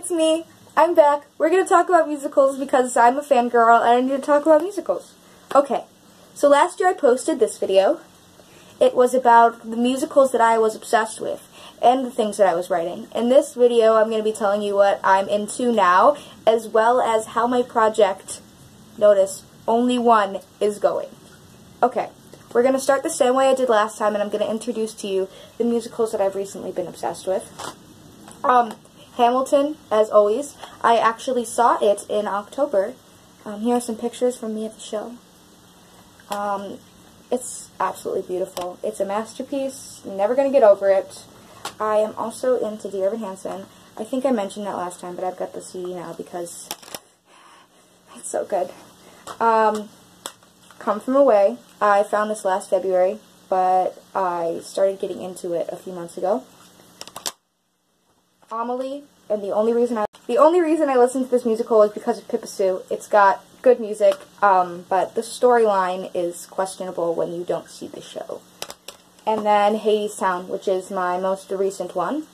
it's me. I'm back. We're going to talk about musicals because I'm a fangirl and I need to talk about musicals. Okay, so last year I posted this video. It was about the musicals that I was obsessed with and the things that I was writing. In this video, I'm going to be telling you what I'm into now, as well as how my project, notice, only one, is going. Okay, we're going to start the same way I did last time, and I'm going to introduce to you the musicals that I've recently been obsessed with. Hamilton, as always. I actually saw it in October. Here are some pictures from me at the show. It's absolutely beautiful. It's a masterpiece. Never going to get over it. I am also into Dear Evan Hansen. I think I mentioned that last time, but I've got the CD now because it's so good. Come From Away. I found this last February, but I started getting into it a few months ago. Amelie, and the only reason I listened to this musical is because of Pippa Sue. It's got good music, but the storyline is questionable when you don't see the show. And then Hadestown, which is my most recent one.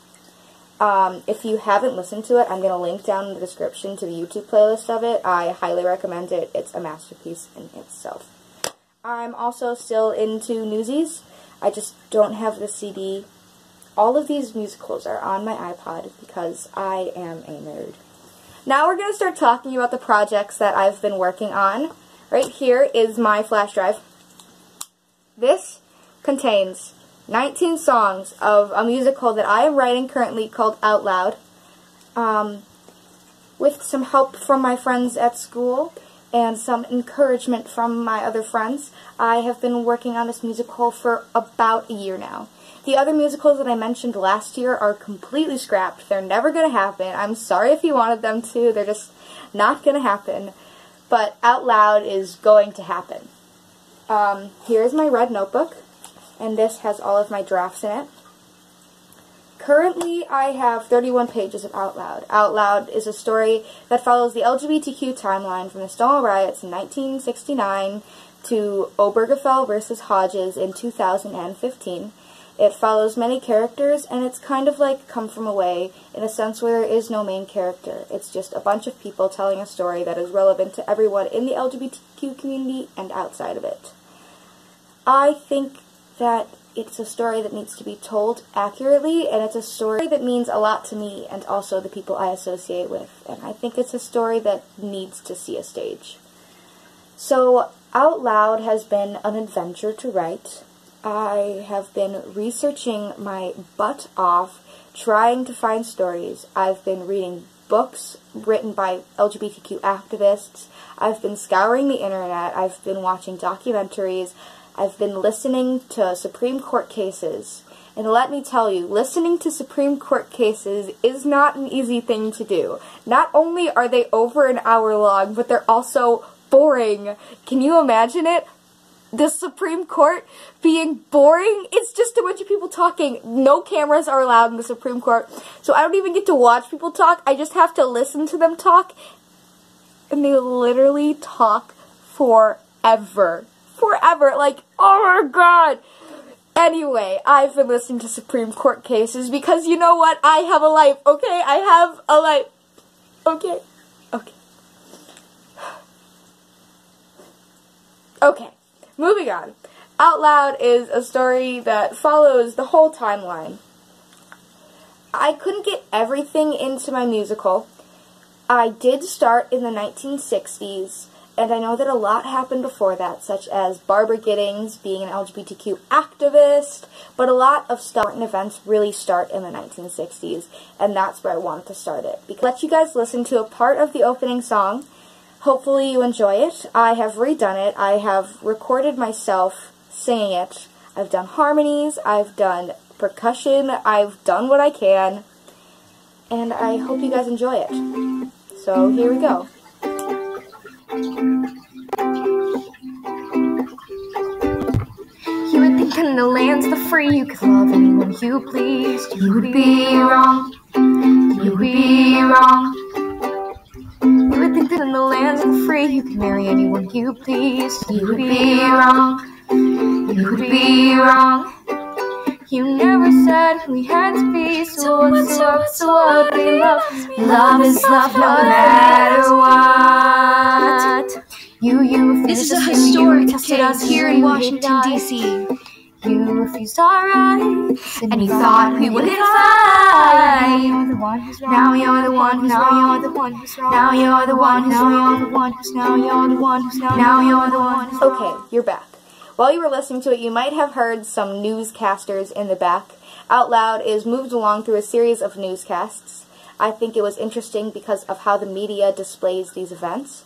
If you haven't listened to it, I'm going to link down in the description to the YouTube playlist of it. I highly recommend it. It's a masterpiece in itself. I'm also still into Newsies. I just don't have the CD. All of these musicals are on my iPod because I am a nerd. Now we're going to start talking about the projects that I've been working on. Right here is my flash drive. This contains 19 songs of a musical that I am writing currently called Out Loud. With some help from my friends at school and some encouragement from my other friends, I have been working on this musical for about a year now. The other musicals that I mentioned last year are completely scrapped. They're never going to happen. I'm sorry if you wanted them to. They're just not going to happen. But Out Loud is going to happen. Here's my red notebook, and this has all of my drafts in it. Currently, I have 31 pages of Out Loud. Out Loud is a story that follows the LGBTQ timeline from the Stonewall Riots in 1969 to Obergefell versus Hodges in 2015. It follows many characters, and it's kind of like Come From Away in a sense where there is no main character. It's just a bunch of people telling a story that is relevant to everyone in the LGBTQ community and outside of it. I think that it's a story that needs to be told accurately, and it's a story that means a lot to me and also the people I associate with. And I think it's a story that needs to see a stage. So, Out Loud has been an adventure to write. I have been researching my butt off, trying to find stories. I've been reading books written by LGBTQ activists. I've been scouring the internet. I've been watching documentaries. I've been listening to Supreme Court cases. And let me tell you, listening to Supreme Court cases is not an easy thing to do. Not only are they over an hour long, but they're also boring. Can you imagine it? The Supreme Court being boring? It's just a bunch of people talking. No cameras are allowed in the Supreme Court. So I don't even get to watch people talk. I just have to listen to them talk. And they literally talk forever. Forever. Like, oh my god. Anyway, I've been listening to Supreme Court cases because you know what? I have a life, okay? I have a life. Okay? Okay. Okay. Moving on. Out Loud is a story that follows the whole timeline. I couldn't get everything into my musical. I did start in the 1960s, and I know that a lot happened before that, such as Barbara Gittings being an LGBTQ activist, but a lot of stuff and events really start in the 1960s, and that's where I wanted to start it. Let you guys listen to a part of the opening song. Hopefully you enjoy it. I have redone it. I have recorded myself singing it. I've done harmonies. I've done percussion. I've done what I can. And I hope you guys enjoy it. So here we go. You would think in the lands of the free you could love anyone you pleased. You would be wrong. You would be wrong. You would think that in the lands of the free you could marry anyone you please. You would be wrong. You would be wrong. You never said we had to be. So what we love. Love is love no matter what. This is a historic case here in Washington, D.C. You refused our rights, and you thought we wouldn't fight. Now you're the one who's wrong. Now you're the one who's wrong. Now you're the one who's wrong. Now you're the one who's now you're the one who's now you're the one who's Okay, you're back. While you were listening to it, you might have heard some newscasters in the back. Out Loud is moved along through a series of newscasts. I think it was interesting because of how the media displays these events.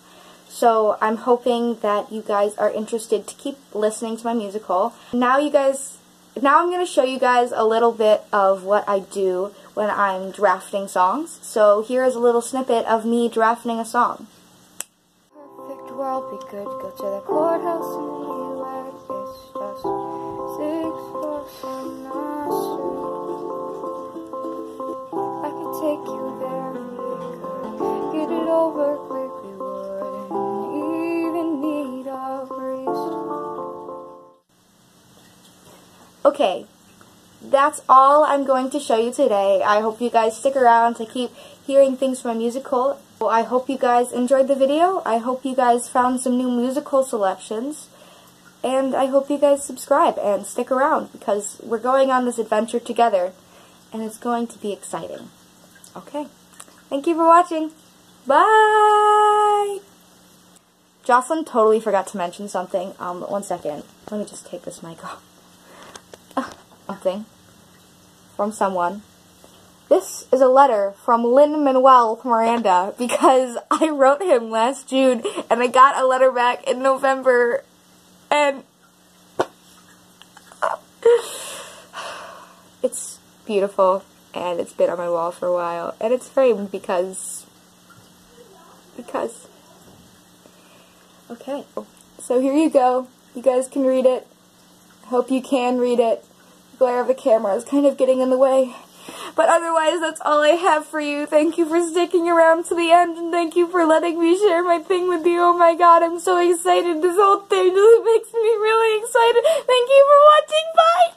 So I'm hoping that you guys are interested to keep listening to my musical. Now I'm going to show you guys a little bit of what I do when I'm drafting songs. So here is a little snippet of me drafting a song. Perfect world, be good, go to the courthouse and be like it's just 6 blocks on the street. I could take you there and we could get it over quickly. Okay, that's all I'm going to show you today. I hope you guys stick around to keep hearing things from my musical. I hope you guys enjoyed the video. I hope you guys found some new musical selections. And I hope you guys subscribe and stick around because we're going on this adventure together. And it's going to be exciting. Okay, thank you for watching. Bye! Jocelyn totally forgot to mention something. 1 second. Let me just take this mic off. Something from someone. This is a letter from Lin-Manuel Miranda because I wrote him last June and I got a letter back in November and it's beautiful and it's been on my wall for a while and it's framed because okay, so here you go. You guys can read it. I hope you can read it. The glare of the camera is kind of getting in the way. But otherwise, that's all I have for you. Thank you for sticking around to the end, and thank you for letting me share my thing with you. Oh my god, I'm so excited. This whole thing just makes me really excited. Thank you for watching. Bye!